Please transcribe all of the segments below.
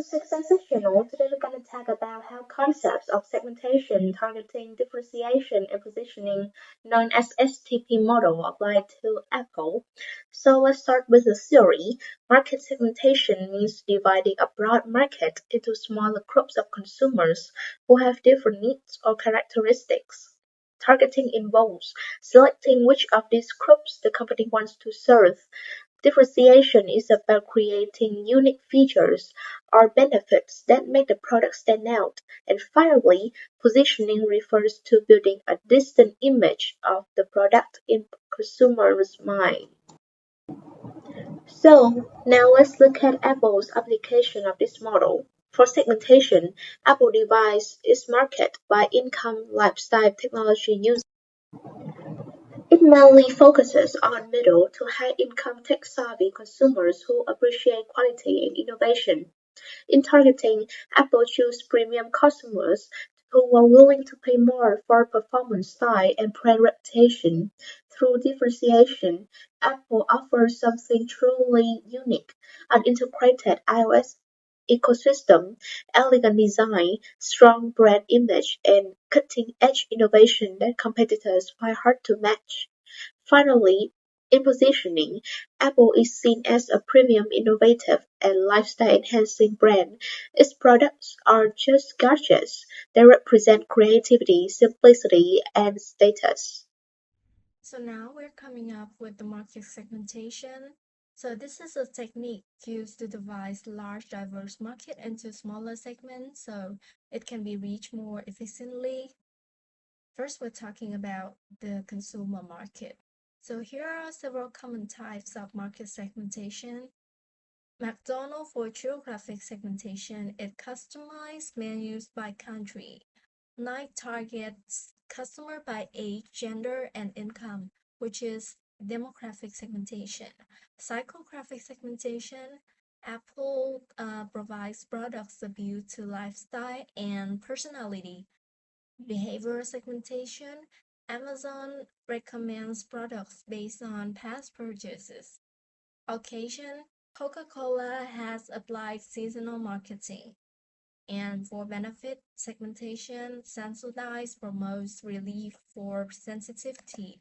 Sensational. Today we're going to talk about how concepts of segmentation, targeting, differentiation, and positioning, known as STP model, apply to Apple. So let's start with the theory. Market segmentation means dividing a broad market into smaller groups of consumers who have different needs or characteristics. Targeting involves selecting which of these groups the company wants to serve. Differentiation is about creating unique features or benefits that make the product stand out. And finally, positioning refers to building a distinct image of the product in consumers' mind. So now let's look at Apple's application of this model. For segmentation, Apple divides its market by income, lifestyle, technology use. It mainly focuses on middle to high-income tech-savvy consumers who appreciate quality and innovation. In targeting, Apple chose premium customers who were willing to pay more for performance, style, and brand reputation. Through differentiation, Apple offers something truly unique: an integrated iOS ecosystem, elegant design, strong brand image, and cutting-edge innovation that competitors find hard to match. Finally, in positioning, Apple is seen as a premium, innovative, and lifestyle-enhancing brand. Its products aren't just gadgets, they represent creativity, simplicity, and status. So now we're coming up with the market segmentation. So this is a technique used to divide large diverse market into smaller segments so it can be reached more efficiently. First, we're talking about the consumer market. So here are several common types of market segmentation. McDonald's for geographic segmentation, it customized menus by country. Nike targets customer by age, gender, and income, which is demographic segmentation. Psychographic segmentation, Apple provides products viewed to lifestyle and personality. Behavioral segmentation, Amazon recommends products based on past purchases. Occasion, Coca-Cola has applied seasonal marketing. And for benefit segmentation, Sensodyne promotes relief for sensitive teeth.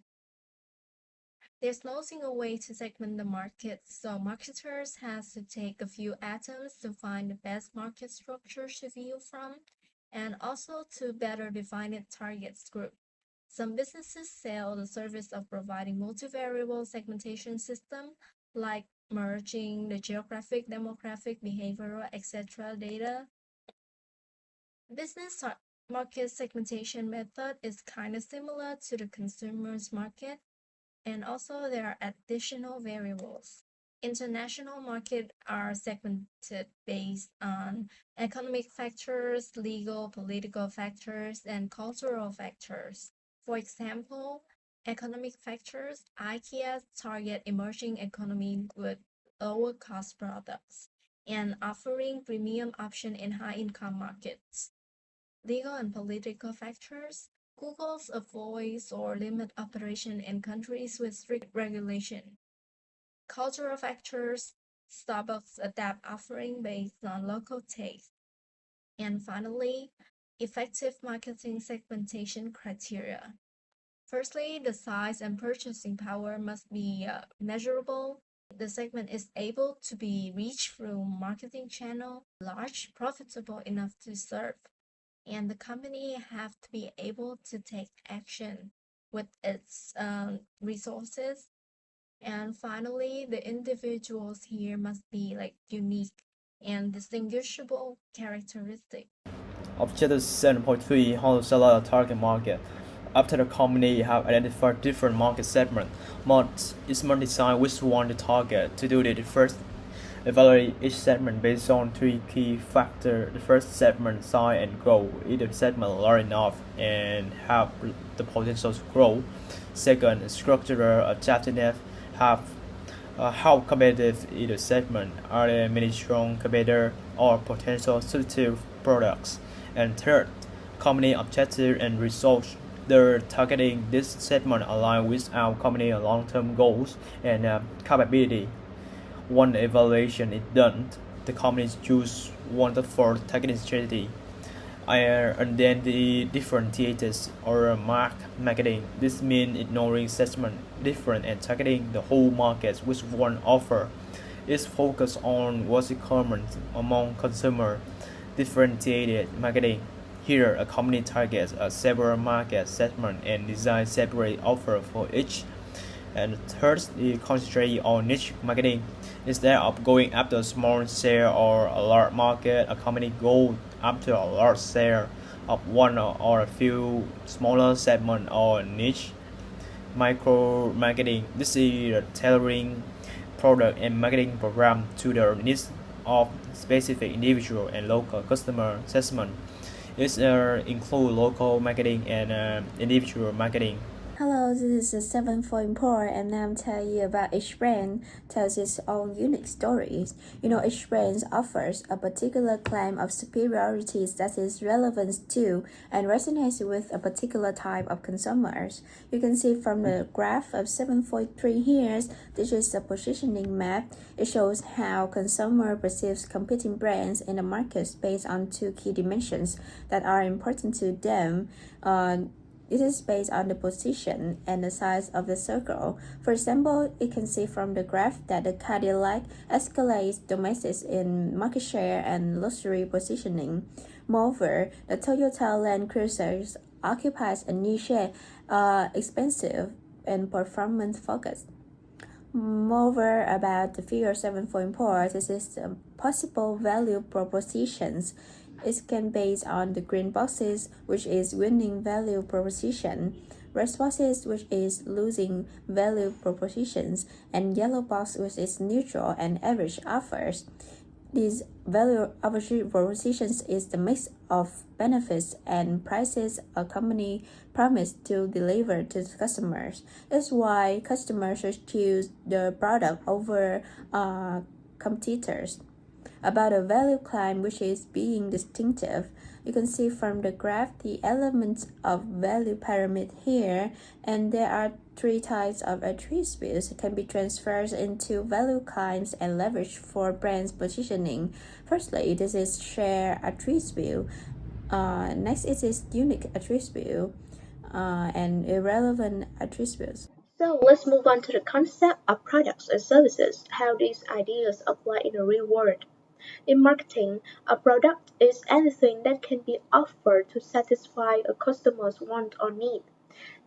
There's no single way to segment the market, so marketers have to take a few atoms to find the best market structure to view from, and also to better define its target group. Some businesses sell the service of providing multivariable segmentation system, like merging the geographic, demographic, behavioral, etc. data. Business market segmentation method is kind of similar to the consumer's market, and also there are additional variables. International markets are segmented based on economic factors, legal, political factors, and cultural factors. For example, economic factors, IKEA target emerging economy with lower cost products and offering premium option in high-income markets. Legal and political factors, Google's avoids or limit operation in countries with strict regulation. Cultural factors, Starbucks adapt offering based on local taste. And finally, effective marketing segmentation criteria. Firstly, the size and purchasing power must be measurable. The segment is able to be reached through marketing channel, large, profitable enough to serve. And the company have to be able to take action with its resources. And finally, the individuals here must be like unique and distinguishable characteristic. Objective 7.3 Wholesaler target market. After the company have identified different market segments, it's more decided which one to target. To do it, first evaluate each segment based on three key factors. The first, segment size and growth. Is the segment large enough and have the potential to grow? Second, structural adaptiveness. How competitive is the segment? Are there many strong competitors or potential substitute products? And third, company objective and results. The targeting this segment align with our company long-term goals and capability. Once the evaluation is done, the company choose wanted for targeting strategy. And then the differentiators or marketing. This means ignoring segment different and targeting the whole market which one offer. Is focused on what's common among consumers. Differentiated marketing. Here, a company targets several market segments and designs separate offer for each. And third, the concentrate on niche marketing. Instead of going after a small share or a large market, a company goes after a large share of one or a few smaller segments or niche. Micro marketing. This is tailoring product and marketing program to the needs of specific individual and local customer segment. It include local marketing and individual marketing. Hello, this is the 7th Point, and now I'm telling you about each brand tells its own unique stories. Each brand offers a particular claim of superiority that is relevant to and resonates with a particular type of consumers. You can see from the graph of 7.3 here, this is the positioning map. It shows how consumer perceives competing brands in the market based on two key dimensions that are important to them. It is based on the position and the size of the circle. For example, you can see from the graph that the Cadillac escalates domestics in market share and luxury positioning. Moreover, the Toyota Land Cruiser occupies a niche, expensive and performance-focused. Moreover, about the figure 7.4, this is the possible value propositions. It can based on the green boxes, which is winning value proposition, red boxes, which is losing value propositions, and yellow box, which is neutral and average offers. These value propositions is the mix of benefits and prices a company promised to deliver to the customers. That's why customers should choose the product over competitors. About a value claim which is being distinctive, you can see from the graph the elements of value pyramid here, and there are three types of attributes that can be transferred into value claims and leveraged for brand positioning. Firstly, this is share attribute. Next is unique attribute, and irrelevant attributes. So let's move on to the concept of products and services, how these ideas apply in the real world. In marketing, a product is anything that can be offered to satisfy a customer's want or need.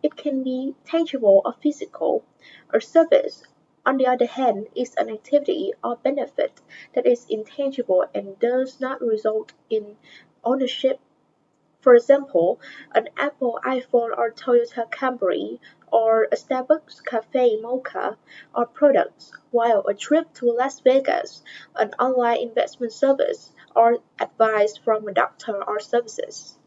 It can be tangible or physical. A service, on the other hand, is an activity or benefit that is intangible and does not result in ownership. For example, an Apple iPhone or Toyota Camry or a Starbucks cafe mocha are products, while a trip to Las Vegas, an online investment service, or advice from a doctor or services.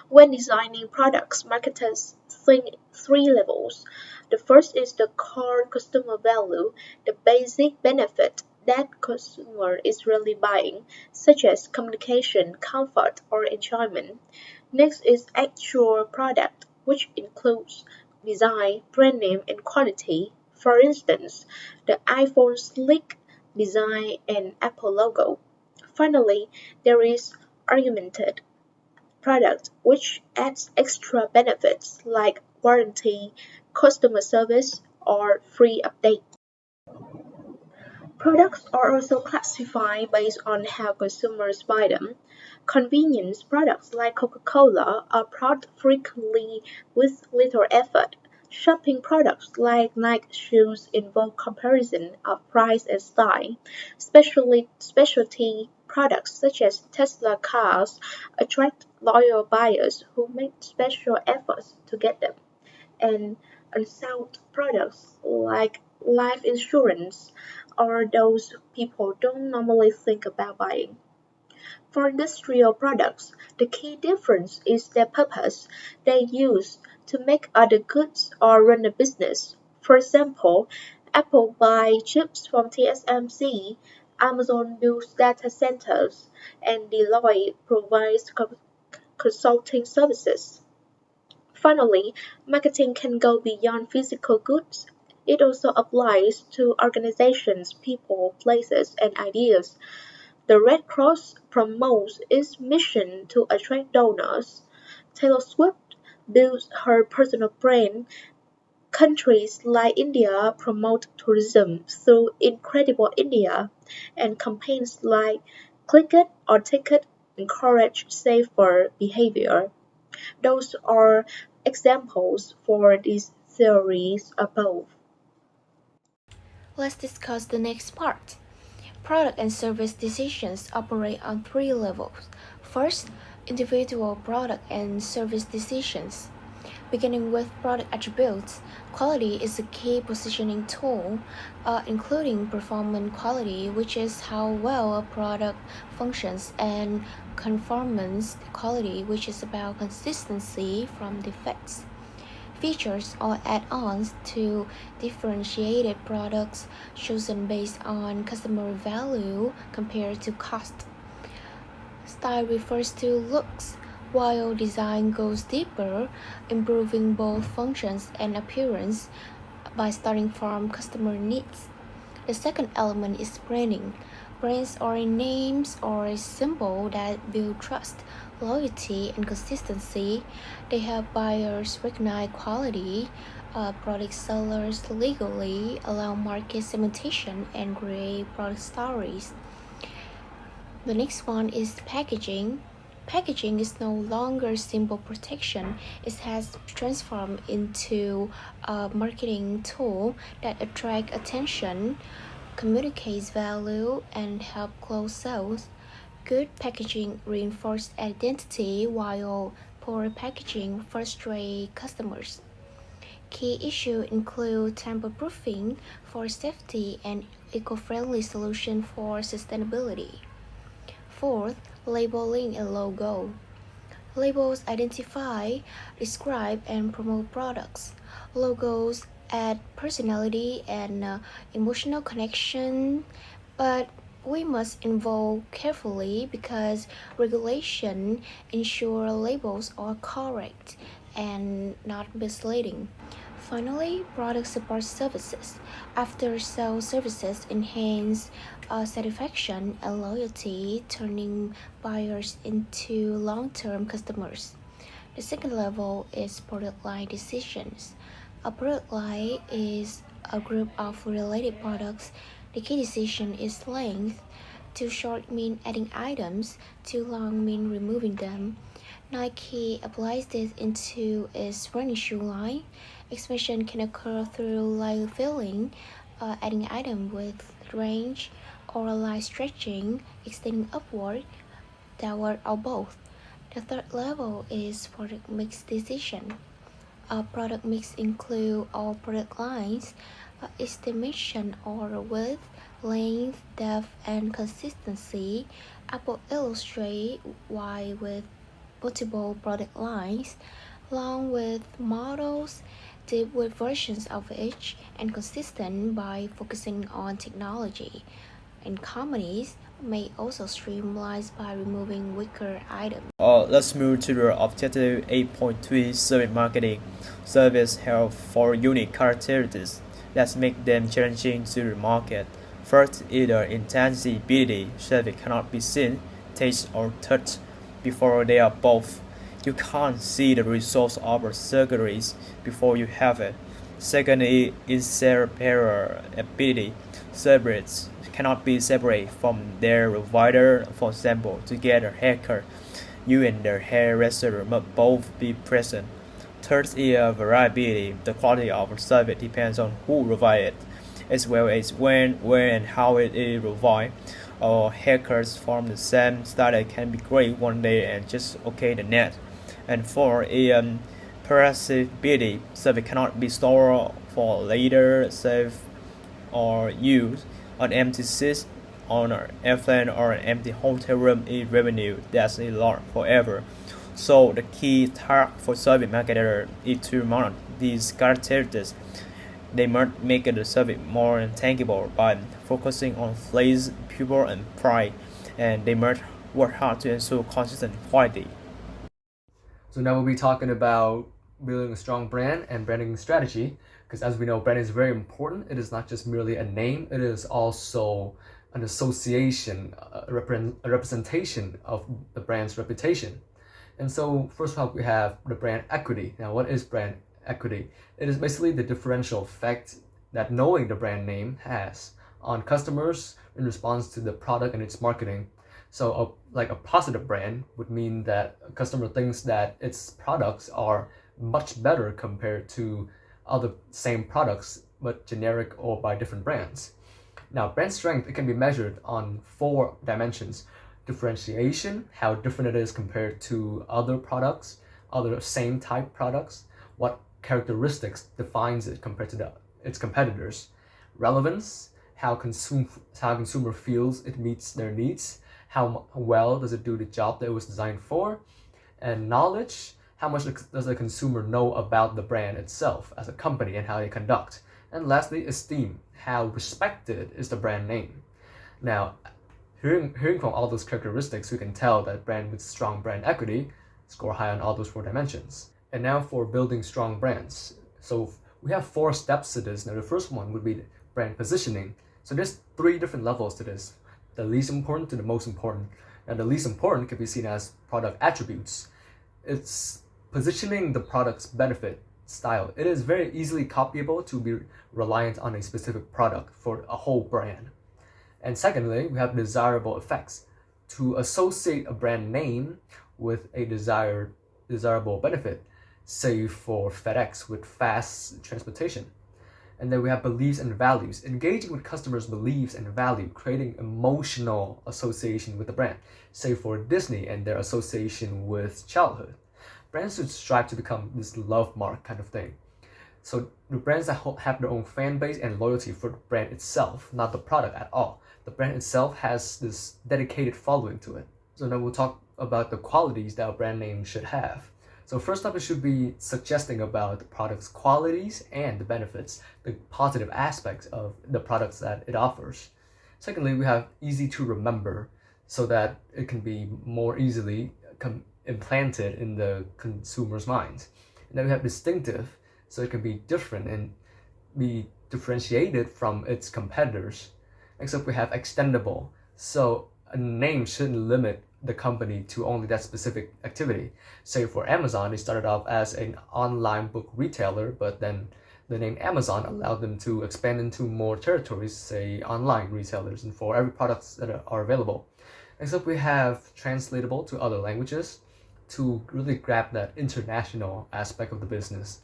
When designing products, marketers think three levels. The first is the core customer value, the basic benefit that consumer is really buying, such as communication, comfort, or enjoyment. Next is actual product, which includes design, brand name, and quality. For instance, the iPhone sleek design and Apple logo. Finally, there is augmented product, which adds extra benefits like warranty, customer service, or free update. Products are also classified based on how consumers buy them. Convenience products like Coca-Cola are bought frequently with little effort. Shopping products like Nike shoes involve comparison of price and style. Specialty products such as Tesla cars attract loyal buyers who make special efforts to get them. And unsold products like life insurance are those people don't normally think about buying. For industrial products, the key difference is their purpose. They use to make other goods or run a business. For example, Apple buys chips from TSMC, Amazon builds data centers, and Deloitte provides consulting services. Finally, marketing can go beyond physical goods. It also applies to organizations, people, places, and ideas. The Red Cross promotes its mission to attract donors. Taylor Swift builds her personal brand. Countries like India promote tourism through Incredible India, and campaigns like Click It or Take It encourage safer behavior. Those are examples for these theories above. Let's discuss the next part. Product and service decisions operate on three levels. First, individual product and service decisions. Beginning with product attributes, quality is a key positioning tool, including performance quality, which is how well a product functions, and conformance quality, which is about consistency from defects. Features or add-ons to differentiated products chosen based on customer value compared to cost. Style refers to looks, while design goes deeper, improving both functions and appearance by starting from customer needs. The second element is branding. Brands are names or symbols that build trust, loyalty, and consistency. They help buyers recognize quality, product sellers legally, allow market segmentation, and create product stories. The next one is packaging. Packaging is no longer simple protection. It has transformed into a marketing tool that attracts attention, communicates value, and helps close sales. Good packaging reinforces identity, while poor packaging frustrates customers. Key issues include tamper-proofing for safety and eco-friendly solutions for sustainability. Fourth, labeling and logo. Labels identify, describe, and promote products. Logos add personality and emotional connection, but we must involve carefully because regulation ensure labels are correct and not misleading. Finally, product support services. After-sale services enhance satisfaction and loyalty, turning buyers into long-term customers. The second level is product line decisions. A product line is a group of related products. The key decision is length. Too short mean adding items, too long mean removing them. Nike applies this into its running shoe line. Expansion can occur through line filling, adding item with range, or line stretching, extending upward, downward, or both. The third level is product mix decision. A product mix includes all product lines, estimation or width, length, depth, and consistency. Apple illustrate why with multiple product lines, long with models, deep with versions of each, and consistent by focusing on technology. And companies may also streamline by removing weaker items. Let's move to the objective 8.3 service marketing. Service have four unique characteristics that make them challenging to the market. First, either intangibility, service cannot be seen, taste, or touched. Before they are both, you can't see the results of a surgery before you have it. Second is inseparability. Services cannot be separated from their provider. For example, to get a haircut, you and the hairdresser must both be present. Third is variability. The quality of a service depends on who provides it, as well as when, where, and how it is provided. Haircuts from the same style can be great one day and just okay the next. And four is perishability. Service cannot be stored for later save or use. An empty seat on an airplane or an empty hotel room is revenue that's lost forever. So the key task for service marketer is to mount these characteristics. They must make the service more tangible by focusing on place, people, and pride, and they must work hard to ensure consistent quality. So now we'll be talking about building a strong brand and branding strategy, because as we know, branding is very important. It is not just merely a name, it is also an association, a representation of the brand's reputation. And so first of all, we have the brand equity. Now, what is brand equity? It is basically the differential effect that knowing the brand name has on customers in response to the product and its marketing. So like a positive brand would mean that a customer thinks that its products are much better compared to other same products, but generic or by different brands. Now, brand strength, it can be measured on 4 dimensions. Differentiation, how different it is compared to other products, other same type products, what characteristics defines it compared to its competitors. Relevance, how consumer feels it meets their needs, how well does it do the job that it was designed for. And knowledge, how much does the consumer know about the brand itself as a company and how they conduct. And lastly, esteem, how respected is the brand name. Now, hearing from all those characteristics, we can tell that brand with strong brand equity score high on all those 4 dimensions. And now for building strong brands. So we have 4 steps to this. Now the first one would be brand positioning. So there's 3 different levels to this, the least important to the most important. Now the least important can be seen as product attributes. It's positioning the product's benefit style. It is very easily copyable to be reliant on a specific product for a whole brand. And secondly, we have desirable effects. To associate a brand name with a desirable benefit, say for FedEx with fast transportation. And then we have beliefs and values, engaging with customers' beliefs and value, creating emotional association with the brand, say for Disney and their association with childhood. Brands should strive to become this love mark kind of thing. So the brands that have their own fan base and loyalty for the brand itself, not the product at all. The brand itself has this dedicated following to it. So now we'll talk about the qualities that a brand name should have. So first up, it should be suggesting about the product's qualities and the benefits, the positive aspects of the products that it offers. Secondly, we have easy to remember so that it can be more easily implanted in the consumer's minds. And then we have distinctive, so it can be different and be differentiated from its competitors. Next up, we have extendable, so a name shouldn't limit the company to only that specific activity. Say for Amazon, they started off as an online book retailer, but then the name Amazon allowed them to expand into more territories, say online retailers, and for every products that are available. Next up, we have translatable to other languages to really grab that international aspect of the business.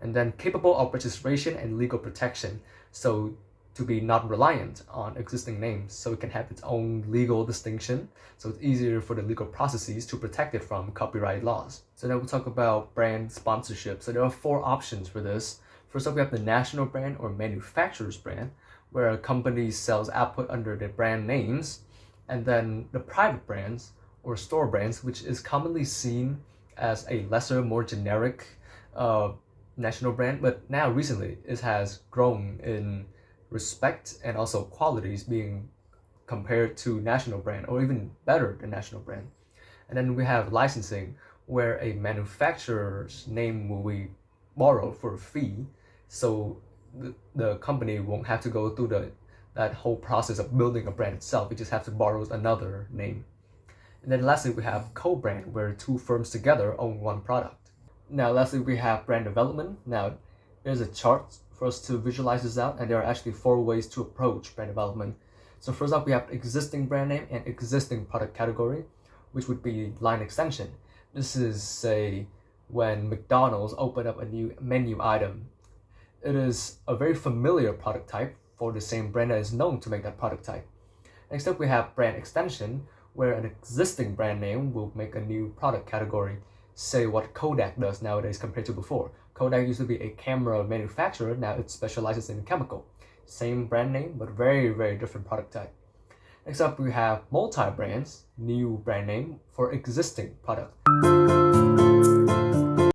And then capable of registration and legal protection, so to be not reliant on existing names, so it can have its own legal distinction, so it's easier for the legal processes to protect it from copyright laws. So now we'll talk about brand sponsorship. So there are 4 options for this. First up, we have the national brand or manufacturer's brand, where a company sells output under their brand names, and then the private brands or store brands, which is commonly seen as a lesser, more generic national brand, but now recently it has grown in respect and also qualities being compared to national brand or even better than national brand. And then we have licensing, where a manufacturer's name will be borrowed for a fee, so the company won't have to go through that whole process of building a brand itself. It just have to borrow another name. And then lastly, we have co-brand, where 2 firms together own one product. Now lastly, we have brand development. Now there's a chart for us to visualize this out, and there are actually 4 ways to approach brand development. So first up, we have existing brand name and existing product category, which would be line extension. This is, say, when McDonald's opened up a new menu item. It is a very familiar product type for the same brand that is known to make that product type. Next up, we have brand extension, where an existing brand name will make a new product category. Say what Kodak does nowadays compared to before. Kodak used to be a camera manufacturer, now it specializes in chemical. Same brand name, but very, very different product type. Next up, we have multi-brands, new brand name for existing product.